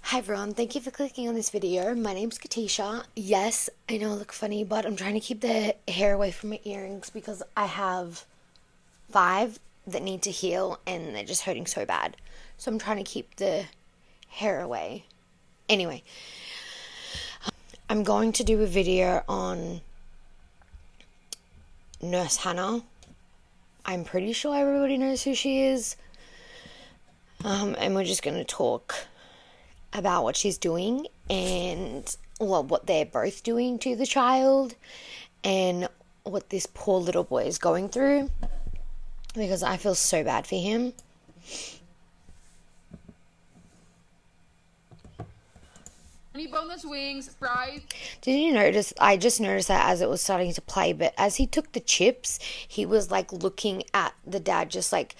Hi everyone, thank you for clicking on this video. My name's Kateesha. Yes, I know I look funny, but I'm trying to keep the hair away from my earrings because I have 5 that need to heal and they're just hurting so bad. So I'm trying to keep the hair away. Anyway, I'm going to do a video on Nurse Hannah. I'm pretty sure everybody knows who she is. And we're just going to talk about what she's doing and what they're both doing to the child and what this poor little boy is going through, because I feel so bad for him. Any boneless wings, fries. Did you notice? I just noticed that as it was starting to play, but as he took the chips, he was like looking at the dad, just like,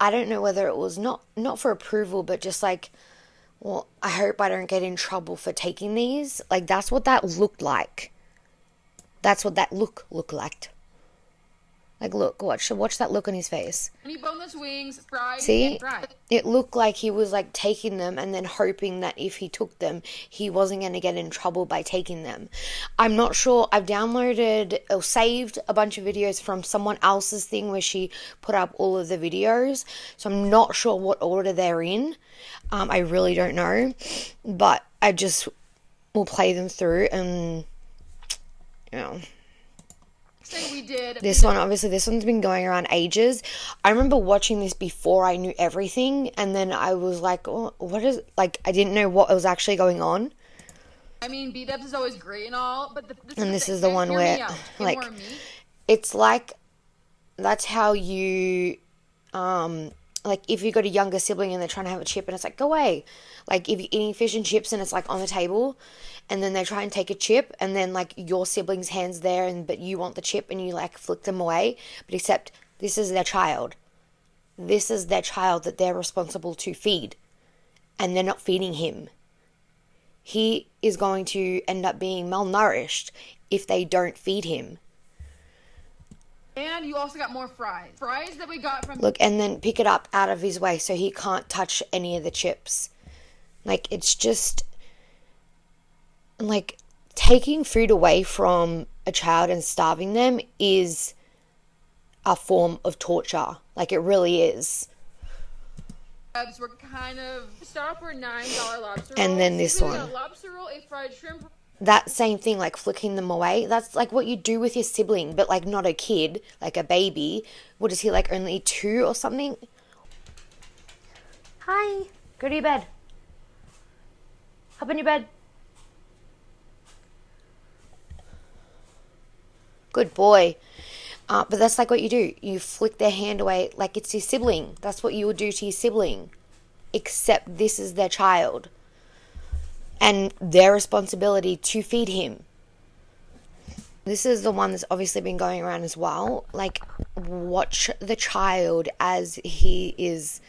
I don't know whether it was not for approval, but just like, well, I hope I don't get in trouble for taking these. Like, that's what that looked like. That's what that looked like. Like, look, watch that look on his face. Any boneless wings, fries, See? and fries. It looked like he was like taking them and then hoping that if he took them, he wasn't going to get in trouble by taking them. I'm not sure. I've downloaded or saved a bunch of videos from someone else's thing where she put up all of the videos. So I'm not sure what order they're in. I really don't know. But I just will play them through and, you know. We did. This one's been going around ages. I remember watching this before I knew everything, and then I was like, oh, what is, like, I didn't know what was actually going on. I mean, B-dubs is always great and all, but this is the one where, like, it's like, that's how you, like, if you've got a younger sibling and they're trying to have a chip and it's like, go away. Like, if you're eating fish and chips and it's, like, on the table and then they try and take a chip and then, like, your sibling's hand's there but you want the chip and you, like, flick them away. But except this is their child. This is their child that they're responsible to feed. And they're not feeding him. He is going to end up being malnourished if they don't feed him. And you also got more fries. Fries that we got from... Look, and then pick it up out of his way so he can't touch any of the chips. Like, it's just, like, taking food away from a child and starving them is a form of torture. Like, it really is. We're kind of... Start off for a $9 lobster roll. And then this one. A lobster roll, a fried shrimp... That same thing, like flicking them away, that's like what you do with your sibling, but like not a kid, like a baby. What is he, like only 2 or something? Hi, go to your bed. Hop in your bed. Good boy. But that's like what you do. You flick their hand away like it's your sibling. That's what you would do to your sibling. Except this is their child. And their responsibility to feed him. This is the one that's obviously been going around as well. Like, watch the child as he is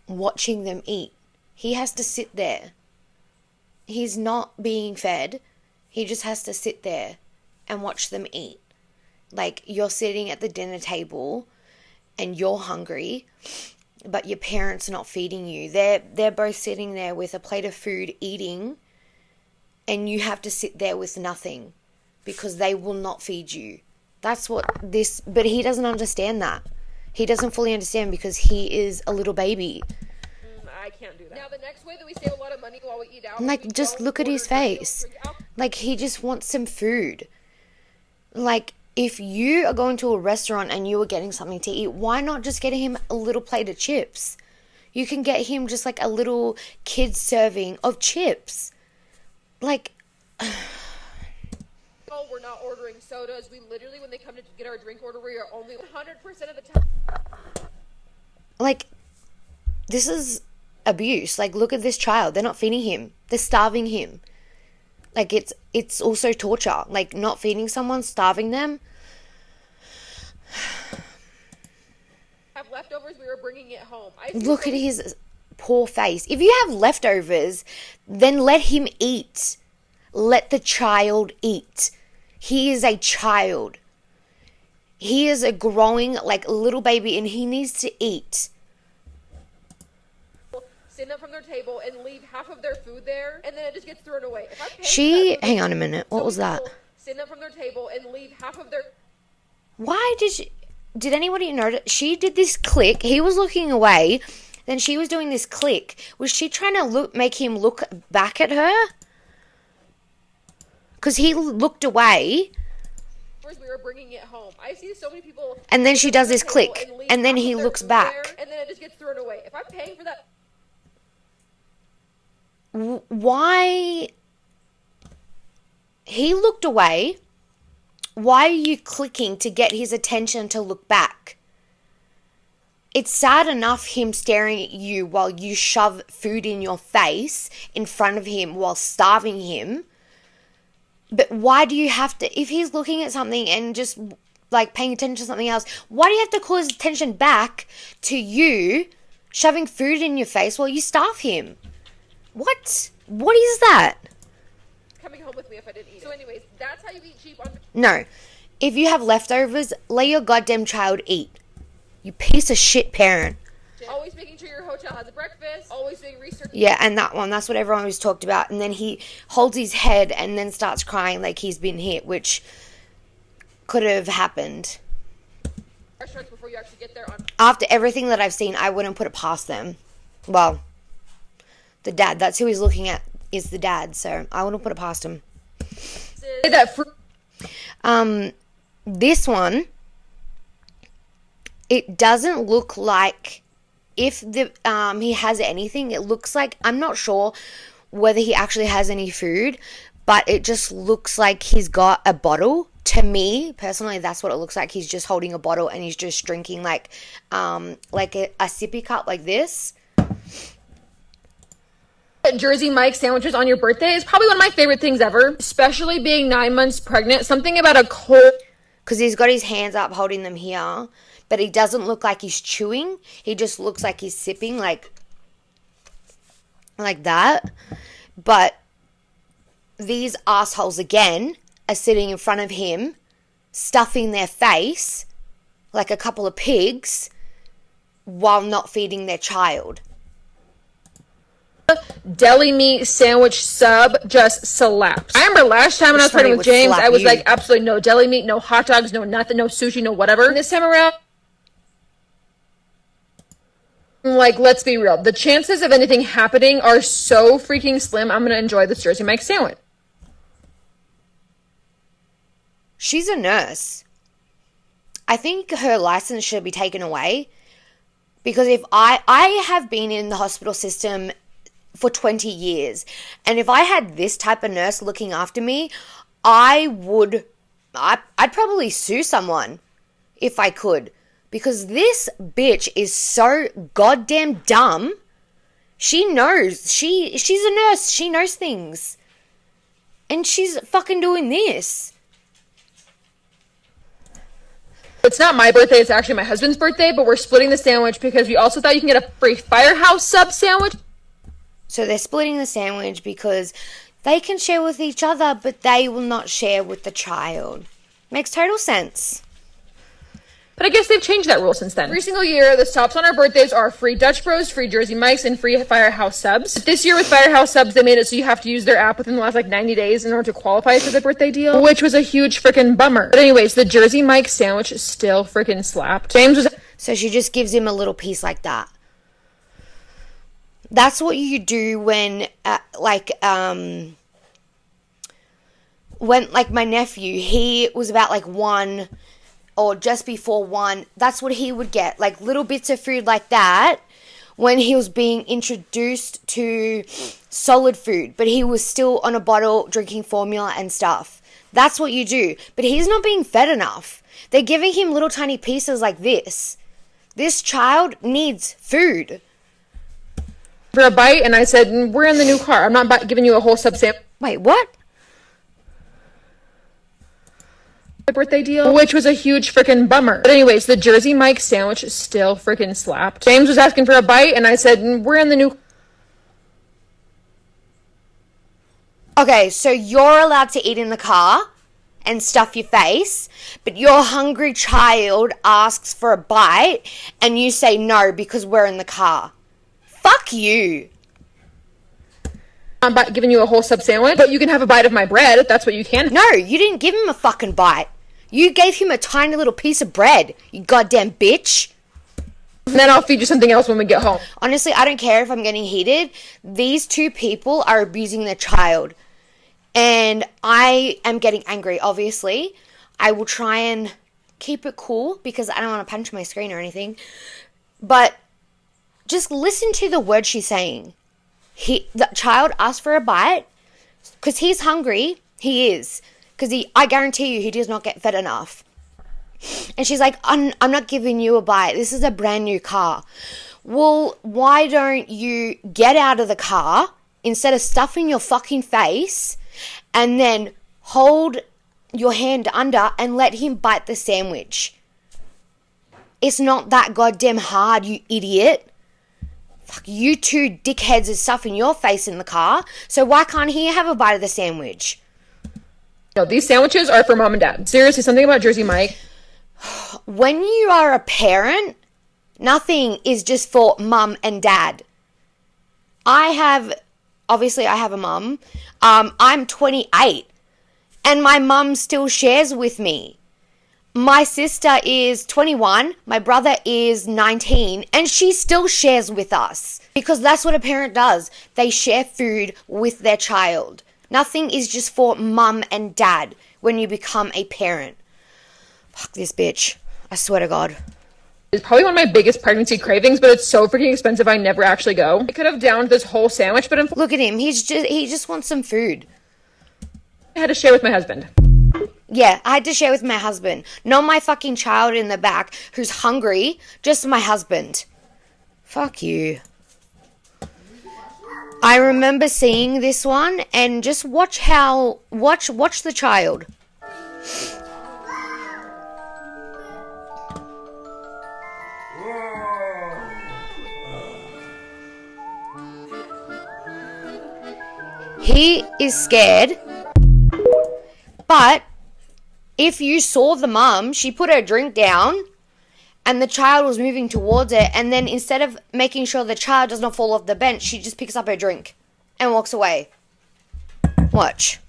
watching them eat. He has to sit there. He's not being fed. He just has to sit there and watch them eat. Like, you're sitting at the dinner table and you're hungry, but your parents are not feeding you. They're both sitting there with a plate of food eating, and you have to sit there with nothing because they will not feed you. That's what this... But he doesn't understand that. He doesn't fully understand because he is a little baby. I can't do that. Now, the next way that we save a lot of money while we eat out... Like, just look at his face. Like, he just wants some food. Like... If you are going to a restaurant and you are getting something to eat, why not just get him a little plate of chips? You can get him just like a little kid serving of chips. Like... Oh, we're not ordering sodas. We literally, when they come to get our drink order, we are only 100% of the time. Like, this is abuse. Like, look at this child. They're not feeding him. They're starving him. Like, it's also torture. Like, not feeding someone, starving them. Have leftovers, we were bringing it home. Look at his poor face. If you have leftovers, then let him eat. Let the child eat. He is a child. He is a growing, like, little baby, and he needs to eat. stand up from their table and leave half of their food there, and then it just gets thrown away. If I'm paying for She, that food, hang on a minute, what so was that? people stand up from their table and leave half of their... Why did anybody notice? She did this click, he was looking away, then she was doing this click. Was she trying to make him look back at her? Because he looked away. We were bringing it home. I see so many people... And then she does this click, and then he looks back. There, and then it just gets thrown away. If I'm paying for that... Why? He looked away. Why are you clicking to get his attention to look back? It's sad enough him staring at you while you shove food in your face in front of him while starving him. But why do you have to, if he's looking at something and just like paying attention to something else, why do you have to call his attention back to you shoving food in your face while you starve him? What? What is that? Coming home with me if I didn't eat it. So anyways, that's how you eat cheap on... No. If you have leftovers, let your goddamn child eat. You piece of shit parent. Always making sure your hotel has a breakfast. Always doing research. Yeah, and that one, that's what everyone was talked about. And then he holds his head and then starts crying like he's been hit, which could have happened. Restaurants before you actually get there on... After everything that I've seen, I wouldn't put it past them. Well, the dad, that's who he's looking at, is the dad, so I wouldn't put it past him. This one, it doesn't look like if the he has anything. It looks like, I'm not sure whether he actually has any food, but it just looks like he's got a bottle. To me personally, that's what it looks like. He's just holding a bottle and he's just drinking like a sippy cup like this. Jersey Mike sandwiches on your birthday is probably one of my favorite things ever, especially being 9 months pregnant. Something about a cold... Because he's got his hands up holding them here, but he doesn't look like he's chewing. He just looks like he's sipping like that. But these assholes again are sitting in front of him, stuffing their face like a couple of pigs while not feeding their child. Deli meat sandwich sub just slaps. I remember last time when I was pregnant with James, I was like, absolutely no deli meat, no hot dogs, no nothing, no sushi, no whatever. And this time around, like, let's be real. The chances of anything happening are so freaking slim. I'm going to enjoy this Jersey Mike sandwich. She's a nurse. I think her license should be taken away. Because if I have been in the hospital system for 20 years. And if I had this type of nurse looking after me, I'd probably sue someone if I could. Because this bitch is so goddamn dumb. She knows. She's a nurse. She knows things. And she's fucking doing this. It's not my birthday, it's actually my husband's birthday, but we're splitting the sandwich because we also thought you can get a free Firehouse sub sandwich. So they're splitting the sandwich because they can share with each other, but they will not share with the child. Makes total sense. But I guess they've changed that rule since then. Every single year, the stops on our birthdays are free Dutch Bros, free Jersey Mikes, and free Firehouse subs. But this year with Firehouse subs, they made it so you have to use their app within the last 90 days in order to qualify for the birthday deal, which was a huge freaking bummer. But anyways, the Jersey Mike sandwich still freaking slapped. James was... So she just gives him a little piece like that. That's what you do when, when my nephew, he was about 1 or just before 1, that's what he would get, little bits of food like that when he was being introduced to solid food, but he was still on a bottle drinking formula and stuff. That's what you do, but he's not being fed enough. They're giving him little tiny pieces like this. This child needs food. For a bite, and I said, we're in the new car. I'm not giving you a whole sub sandwich. Wait, what? Birthday deal, which was a huge freaking bummer. But anyways, the Jersey Mike sandwich still freaking slapped. James was asking for a bite, and I said, we're in the new... Okay, so you're allowed to eat in the car and stuff your face, but your hungry child asks for a bite, and you say no because we're in the car. Fuck you. I'm not giving you a whole sub sandwich, but you can have a bite of my bread. That's what you can. No, you didn't give him a fucking bite. You gave him a tiny little piece of bread, you goddamn bitch. And then I'll feed you something else when we get home. Honestly, I don't care if I'm getting heated. These two people are abusing their child. And I am getting angry, obviously. I will try and keep it cool because I don't want to punch my screen or anything. But just listen to the words she's saying. The child asked for a bite because he's hungry. He is. Because I guarantee you he does not get fed enough. And she's like, I'm not giving you a bite. This is a brand new car. Well, why don't you get out of the car instead of stuffing your fucking face and then hold your hand under and let him bite the sandwich? It's not that goddamn hard, you idiot. Fuck, you two dickheads are stuffing your face in the car, so why can't he have a bite of the sandwich? No, these sandwiches are for mom and dad. Seriously, something about Jersey Mike. When you are a parent, nothing is just for mum and dad. I have a mum. I'm 28 and my mum still shares with me. My sister is 21, my brother is 19, and she still shares with us because that's what a parent does. They share food with their child. Nothing is just for mum and dad when you become a parent. Fuck this bitch. I swear to God. It's probably one of my biggest pregnancy cravings, but it's so freaking expensive I never actually go. I could have downed this whole sandwich, but look at him. He just wants some food. I had to share with my husband. Yeah, I had to share with my husband. Not my fucking child in the back who's hungry. Just my husband. Fuck you. I remember seeing this one and just watch the child. He is scared, but if you saw the mum, she put her drink down and the child was moving towards it, and then instead of making sure the child does not fall off the bench, she just picks up her drink and walks away. Watch.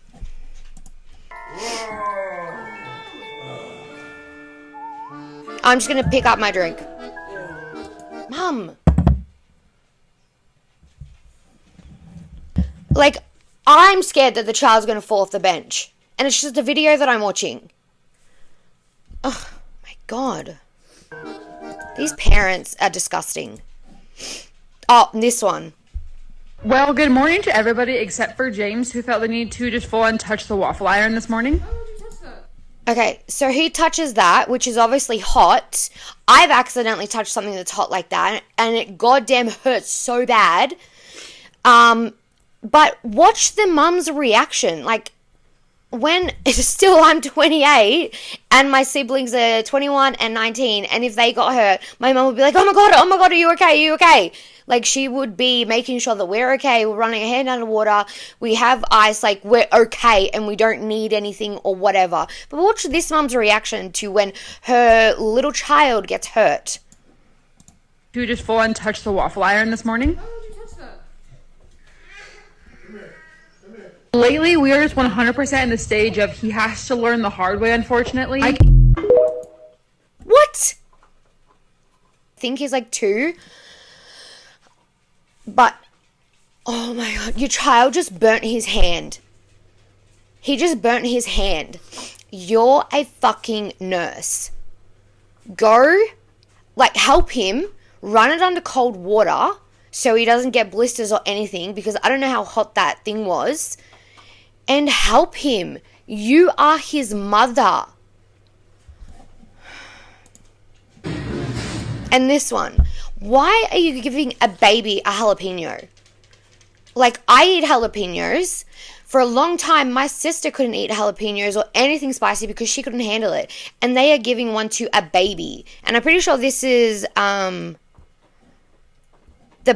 I'm just going to pick up my drink. Mum. Like, I'm scared that the child's going to fall off the bench. And it's just a video that I'm watching. Oh, my God. These parents are disgusting. Oh, this one. Well, good morning to everybody except for James, who felt the need to just full on touch the waffle iron this morning. Okay, so he touches that, which is obviously hot. I've accidentally touched something that's hot like that, and it goddamn hurts so bad. But watch the mum's reaction. Like, when still I'm 28 and my siblings are 21 and 19, and if they got hurt, my mum would be like, oh my god, are you okay, are you okay? Like, she would be making sure that we're okay, we're running a hand under water, we have ice, like, we're okay and we don't need anything or whatever. But watch this mum's reaction to when her little child gets hurt. To just full on touch the waffle iron this morning. Lately, we are just 100% in the stage of he has to learn the hard way, unfortunately. What? I think he's like 2. But, oh my god, your child just burnt his hand. He just burnt his hand. You're a fucking nurse. Go, like, help him, run it under cold water so he doesn't get blisters or anything, because I don't know how hot that thing was. And help him. You are his mother. And this one. Why are you giving a baby a jalapeno? Like, I eat jalapenos. For a long time, my sister couldn't eat jalapenos or anything spicy because she couldn't handle it. And they are giving one to a baby. And I'm pretty sure this is the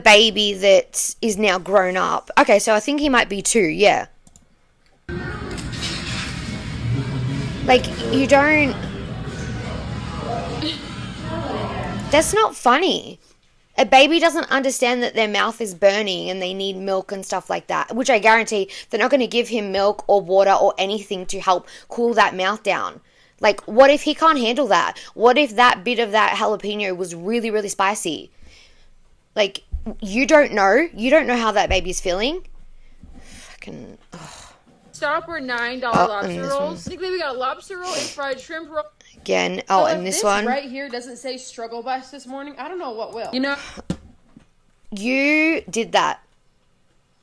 baby that is now grown up. Okay, so I think he might be 2, yeah. Like, you don't... That's not funny. A baby doesn't understand that their mouth is burning and they need milk and stuff like that, which I guarantee they're not going to give him milk or water or anything to help cool that mouth down. Like, what if he can't handle that? What if that bit of that jalapeno was really, really spicy? Like, you don't know. You don't know how that baby's feeling. Fucking... Stop were $9 lobster rolls. I think we got a lobster roll and fried shrimp roll. Again. So and this one. Right here doesn't say struggle bus this morning. I don't know what will. You know? You did that.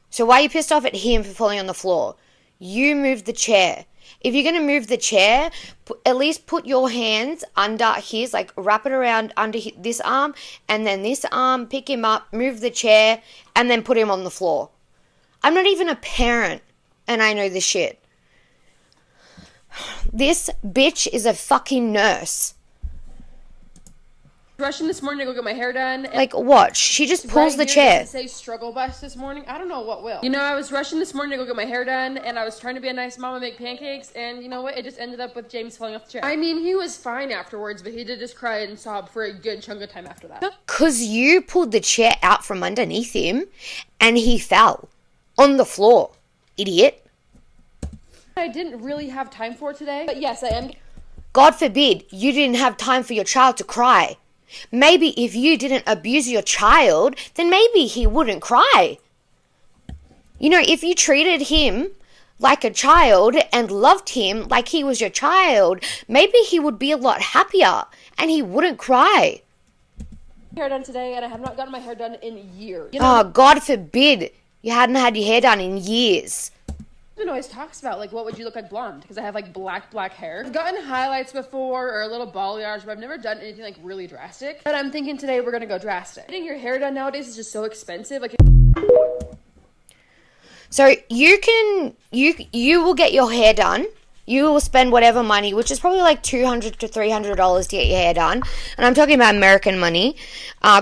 So why are you pissed off at him for falling on the floor? You moved the chair. If you're going to move the chair, at least put your hands under his, like wrap it around under this arm and then this arm, pick him up, move the chair, and then put him on the floor. I'm not even a parent, and I know this shit. This bitch is a fucking nurse. Rushing this morning to go get my hair done. Like, watch. She just pulls the chair. Doesn't say struggle bus this morning. I don't know what will. You know, I was rushing this morning to go get my hair done, and I was trying to be a nice mom and make pancakes, and you know what? It just ended up with James falling off the chair. I mean, he was fine afterwards, but he did just cry and sob for a good chunk of time after that. Because you pulled the chair out from underneath him, and he fell on the floor. Idiot. I didn't really have time for today, but yes, I am. God forbid you didn't have time for your child to cry. Maybe if you didn't abuse your child, then maybe he wouldn't cry. You know, if you treated him like a child and loved him like he was your child, maybe he would be a lot happier and he wouldn't cry. Hair done today, and I have not gotten my hair done in years. You know, Oh, God forbid you hadn't had your hair done in years. Everyone always talks about, like, what would you look like blonde? Because I have, like, black hair. I've gotten highlights before or a little balayage, but I've never done anything, like, really drastic. But I'm thinking today we're going to go drastic. Getting your hair done nowadays is just so expensive. Like, so you will get your hair done. You will spend whatever money, which is probably like $200 to $300 to get your hair done. And I'm talking about American money.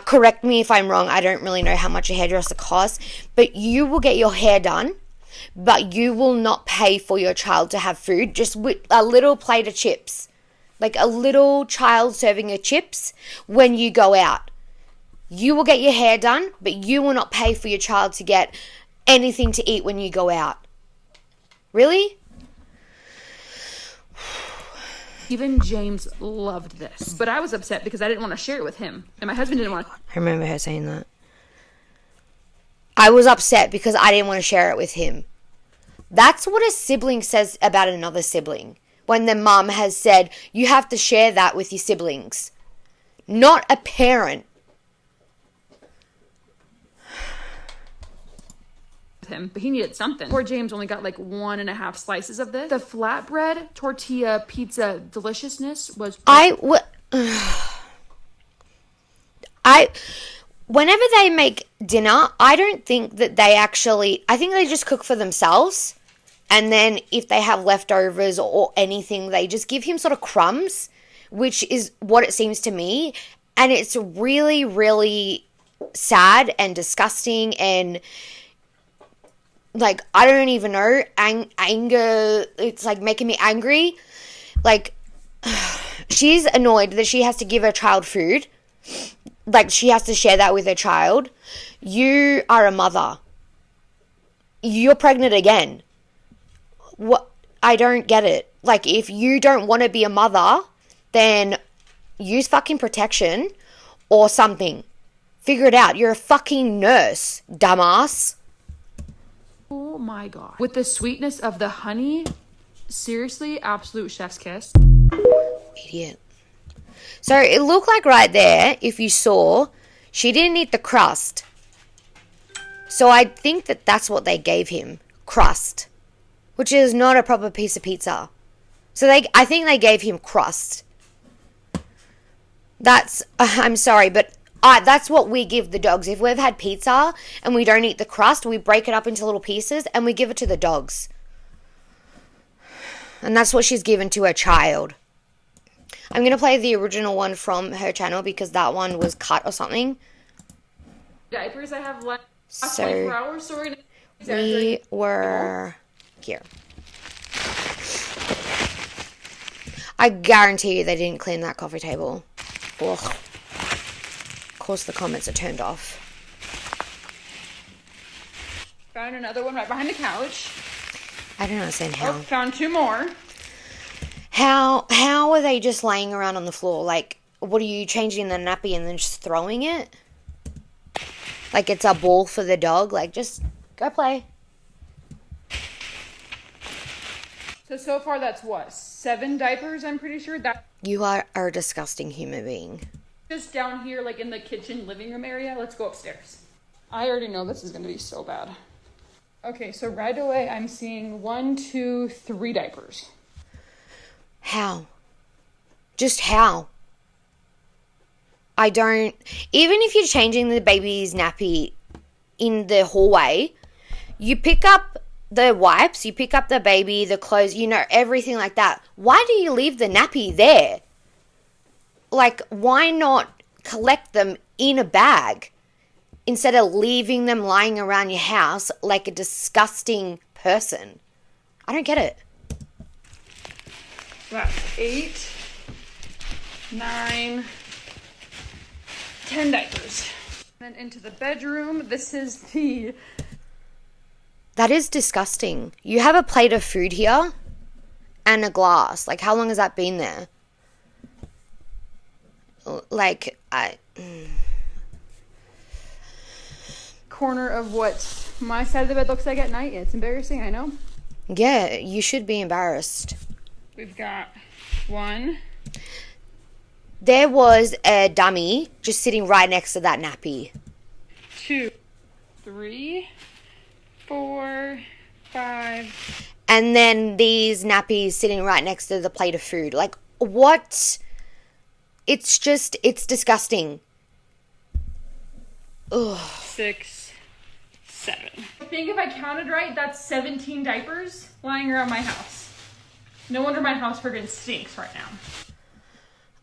Correct me if I'm wrong. I don't really know how much a hairdresser costs. But you will get your hair done. But you will not pay for your child to have food, just with a little plate of chips. Like a little child serving of chips when you go out. You will get your hair done, but you will not pay for your child to get anything to eat when you go out. Really? Even James loved this. But I was upset because I didn't want to share it with him. And my husband didn't want to. I remember her saying that. I was upset because I didn't want to share it with him. That's what a sibling says about another sibling. When the mum has said, you have to share that with your siblings. Not a parent. Him, but he needed something. Poor James only got like 1.5 slices of this. The flatbread tortilla pizza deliciousness was... Whenever they make dinner, I don't think that they actually... I think they just cook for themselves. And then if they have leftovers or anything, they just give him sort of crumbs, which is what it seems to me. And it's really, really sad and disgusting and... like, I don't even know, anger, it's like making me angry. Like, she's annoyed that she has to give her child food. Like, she has to share that with her child. You are a mother. You're pregnant again. What? I don't get it. Like, if you don't want to be a mother, then use fucking protection or something. Figure it out. You're a fucking nurse, dumbass. Oh my god. With the sweetness of the honey, seriously, absolute chef's kiss. Idiot. So it looked like right there, if you saw, she didn't eat the crust. So I think that that's what they gave him, crust, which is not a proper piece of pizza. So I think they gave him crust. That's, I'm sorry, but that's what we give the dogs. If we've had pizza and we don't eat the crust, we break it up into little pieces and we give it to the dogs. And that's what she's given to her child. I'm going to play the original one from her channel because that one was cut or something. Diapers I have left. So 24 hours, sorry. we were here. I guarantee you they didn't clean that coffee table. Ugh. course, the comments are turned off. Found another one right behind the couch. I don't understand how. Oh, found 2 more. How are they just laying around on the floor? Like, what are you changing the nappy and then just throwing it? Like it's a ball for the dog? Like, just go play. So far that's what? 7 diapers, I'm pretty sure. That You are a disgusting human being. just down here, like in the kitchen living room area. Let's go upstairs. I already know this is going to be so bad. Okay, so right away I'm seeing 1, 2, 3 diapers. How? Just how? I don't... Even if you're changing the baby's nappy in the hallway, you pick up the wipes, you pick up the baby, the clothes, you know, everything like that. Why do you leave the nappy there? Like, why not collect them in a bag instead of leaving them lying around your house like a disgusting person? I don't get it. So that's 8, 9, 10 diapers. Then into the bedroom. This is the... That is disgusting. You have a plate of food here and a glass. Like, how long has that been there? Like, corner of what my side of the bed looks like at night. It's embarrassing, I know. Yeah, you should be embarrassed. We've got 1. There was a dummy just sitting right next to that nappy. 2, 3, 4, 5. And then these nappies sitting right next to the plate of food. Like, what? It's disgusting. Ugh. 6, 7. I think if I counted right, that's 17 diapers lying around my house. No wonder my house friggin' stinks right now.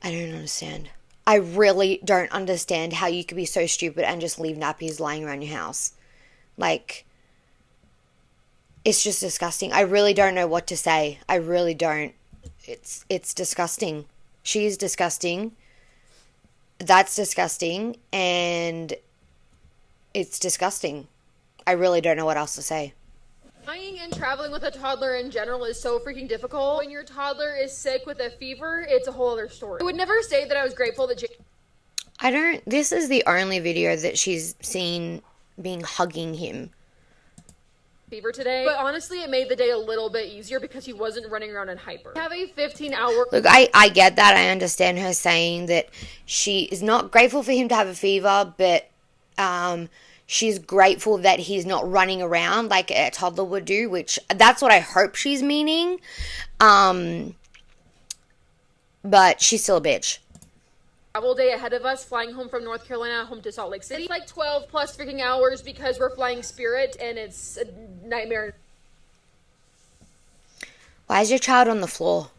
I don't understand. I really don't understand how you could be so stupid and just leave nappies lying around your house. Like, it's just disgusting. I really don't know what to say. I really don't. It's disgusting. She's disgusting. That's disgusting. And it's disgusting. I really don't know what else to say. Flying and traveling with a toddler in general is so freaking difficult. When your toddler is sick with a fever, it's a whole other story. I would never say that I was grateful that This is the only video that she's seen being hugging him. Fever today, but honestly it made the day a little bit easier because he wasn't running around in hyper. Have a 15-hour... Look, I get that. I understand her saying that she is not grateful for him to have a fever, but she's grateful that he's not running around like a toddler would do, which that's what I hope she's meaning. But she's still a bitch. Travel day ahead of us, flying home from North Carolina home to Salt Lake City. It's like 12 plus freaking hours because we're flying Spirit and it's a nightmare. Why is your child on the floor?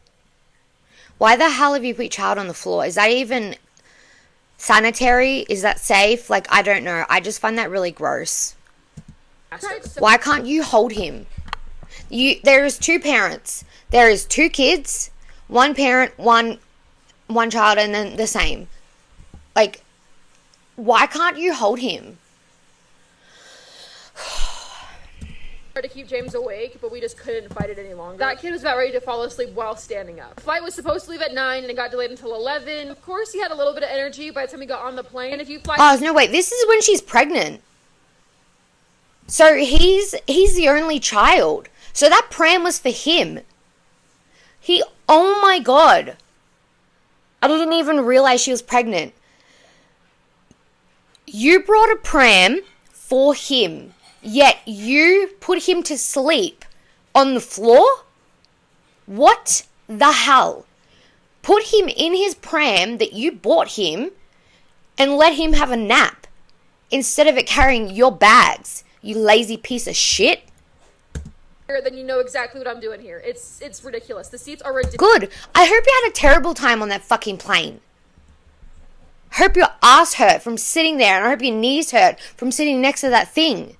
Why the hell have you put your child on the floor? Is that even sanitary? Is that safe? Like, I don't know. I just find that really gross. Why can't you hold him? There is 2 parents. There is 2 kids, 1 parent, one child, and then the same. Like, why can't you hold him? To keep James awake, but we just couldn't fight it any longer. That kid was about ready to fall asleep while standing up. The flight was supposed to leave at 9 and it got delayed until 11. Of course, he had a little bit of energy by the time he got on the plane. And if you fly... Oh, no, wait. This is when she's pregnant. So he's the only child. So that pram was for him. Oh my God. I didn't even realize she was pregnant. You brought a pram for him, yet you put him to sleep on the floor? What the hell? Put him in his pram that you bought him and let him have a nap instead of it carrying your bags, you lazy piece of shit. Then you know exactly what I'm doing here. It's ridiculous. The seats are ridiculous. Good. I hope you had a terrible time on that fucking plane. I hope your ass hurt from sitting there, and I hope your knees hurt from sitting next to that thing.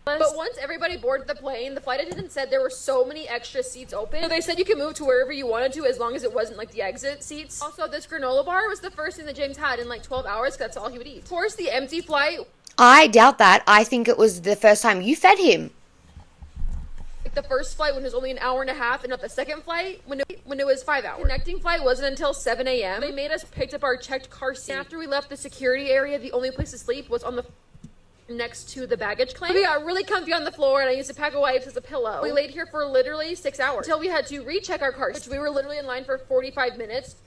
But once everybody boarded the plane, the flight attendant said there were so many extra seats open. So they said you could move to wherever you wanted to as long as it wasn't like the exit seats. Also, this granola bar was the first thing that James had in like 12 hours. That's all he would eat. Of course, the empty flight. I doubt that. I think it was the first time you fed him. Like the first flight when it was only an hour and a half, and not the second flight when it was 5 hours. Connecting flight wasn't until 7 a.m. They made us pick up our checked car seat. After we left the security area, the only place to sleep was on the next to the baggage claim. We got really comfy on the floor, and I used a pack of wipes as a pillow. We laid here for literally 6 hours until we had to recheck our cars, which we were literally in line for 45 minutes.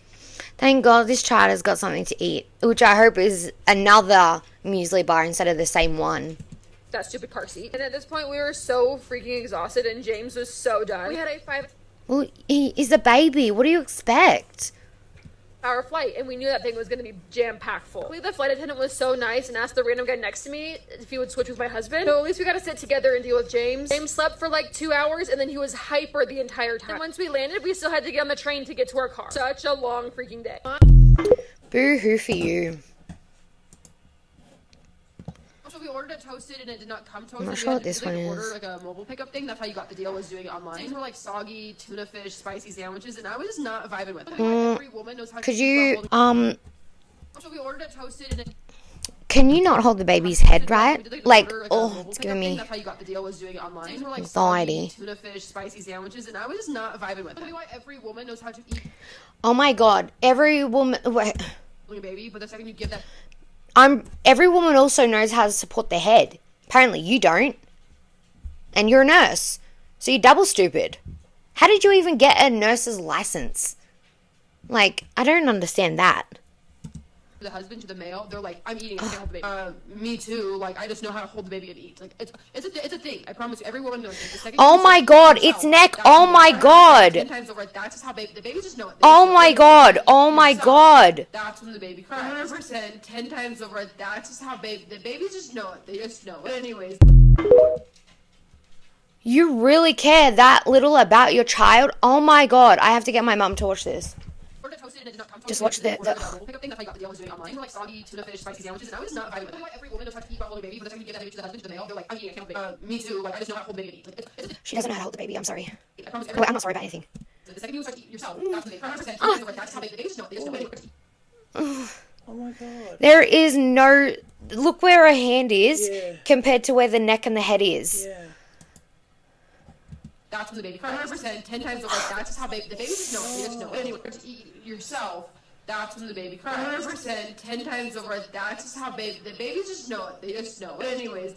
Thank God this child has got something to eat, which I hope is another muesli bar instead of the same one. That stupid car seat. And at this point, we were so freaking exhausted, and James was so done. We had a 5 Well, he is a baby. What do you expect? hour flight, and we knew that thing was going to be jam-packed full. The flight attendant was so nice and asked the random guy next to me if he would switch with my husband. So at least we got to sit together and deal with James. James slept for like 2 hours, and then he was hyper the entire time. And once we landed, we still had to get on the train to get to our car. Such a long freaking day. Boo-hoo for you. So we ordered it toasted, and it did not come toasted. I'm not sure what this one is. Order like a mobile pickup thing. That's how you got the deal, was doing it online. These were like soggy tuna fish, spicy sandwiches, and I was just not vibing with it. Every woman knows how to Could eat you, So we ordered it toasted, and it can you not hold the baby's head right? Like, oh, it's giving me That's how you got the deal, was doing it online. These were like anxiety. soggy tuna fish, spicy sandwiches, and I was just not vibing with it. Why every woman knows how to eat Oh my God, every woman, wait, a baby, but the second you give that every woman also knows how to support their head. Apparently you don't. And you're a nurse. So you're double stupid. How did you even get a nurse's license? Like, I don't understand that. the husband to the male, they're like, I'm eating, I can't hold the baby. Me too. Like, I just know how to hold the baby and eat. Like, it's a thing. I promise you, every woman knows it. The second Oh you my say, God, its neck. Oh my God. 10 times over, that's just how the babies just know it. They Oh just know my it. God. Oh my Yourself, God. That's when the baby cries. 100%, 10 times over, that's just how the babies just know it. They just know it. But anyways. You really care that little about your child? Oh my God. I have to get my mum to watch this. Just watch the Pickup thing that I got the deal was doing online. These were like soggy tuna fish, spicy sandwiches, and I was not vibing with it. Every woman knows how to eat while holding a baby, but the second you give that baby to the husband, to the male, they're like, I'm eating, I can't hold the baby. Me too. Like, I just know how to hold the baby and eat. Like, She doesn't know how to hold the baby. I'm sorry. I promise Wait, I'm not sorry about anything. the second you start to eat yourself, that's when they 100%. That's how they just know. They just know. Oh my God. There is no... Look where her hand is Yeah. compared to where the neck and the head is. Yeah. That's when the baby cries. 100%, 10 times over. That's just how the baby just know. They just know. Anyway, to eat yourself. That's when the baby cries. 100%, 10 times over. That's just how the babies just know it. They just know. But anyways.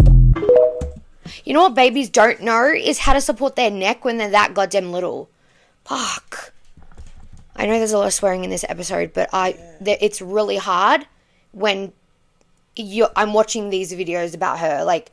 You know what babies don't know is how to support their neck when they're that goddamn little. Fuck. I know there's a lot of swearing in this episode, but it's really hard when I'm watching these videos about her. Like,